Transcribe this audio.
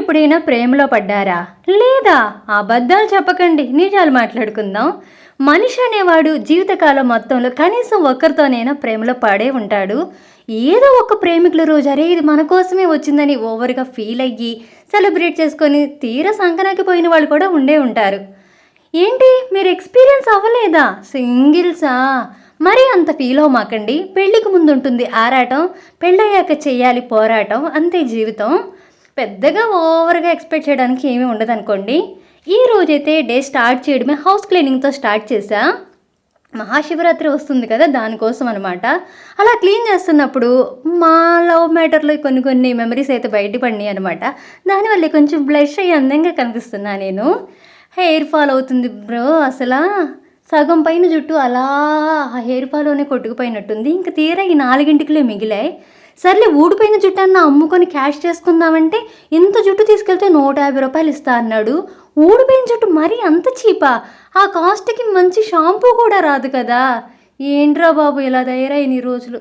ఎప్పుడైనా ప్రేమలో పడ్డారా? లేదా? అబద్ధాలు చెప్పకండి, నిజాలు మాట్లాడుకుందాం. మనిషి అనేవాడు జీవితకాలం మొత్తంలో కనీసం ఒక్కరితోనైనా ప్రేమలో పడే ఉంటాడు. ఏదో ఒక ప్రేమికుల రోజు అరే ఇది మన కోసమే వచ్చిందని ఓవర్‌గా ఫీల్ అయ్యి, సెలబ్రేట్ చేసుకొని తీరా సంకనాకి పోయిన వాళ్ళు కూడా ఉండే ఉంటారు. ఏంటి మీరు ఎక్స్‌పీరియన్స్ అవ్వలేదా? సింగిల్సా? మరీ అంత ఫీల్ అవ్వమాకండి. పెళ్ళికి ముందుంటుంది ఆరాటం, పెళ్ళయ్యాక చెయ్యాలి పోరాటం, అంతే జీవితం. పెద్దగా ఓవర్‌గా ఎక్స్‌పెక్ట్ చేయడానికి ఏమీ ఉండదనుకోండి. ఈ రోజైతే డే స్టార్ట్ చేయడమే హౌస్ క్లీనింగ్‌తో స్టార్ట్ చేశా. మహాశివరాత్రి వస్తుంది కదా! దానికోసం అనమాట. అలా క్లీన్ చేస్తున్నప్పుడు మా లవ్ మ్యాటర్‌లో కొన్ని కొన్ని మెమరీస్ అయితే బయట పడినాయి అనమాట. దానివల్లే కొంచెం బ్లష్ అయ్యి అందంగా కనిపిస్తున్నా నేను. హెయిర్ ఫాల్ అవుతుంది బ్రో అసలా. సగం పైన జుట్టు అలా ఆ హెయిర్ ఫాల్‌లోనే కొట్టుకుపోయినట్టుంది. ఇంక తీరా ఈ 4 మిగిలాయి. సర్లే ఊడిపోయిన జుట్టన్నా అమ్ముకొని క్యాష్ చేసుకుందామంటే, ఇంత జుట్టు తీసుకెళ్తే రూ. 150 ఇస్తా అన్నాడు. ఊడిపోయిన జుట్టు మరీ అంత చీపా? ఆ కాస్ట్‌కి మంచి షాంపూ కూడా రాదు కదా! ఏంట్రా బాబు ఇలా తయారయ్యాను ఈ రోజులు.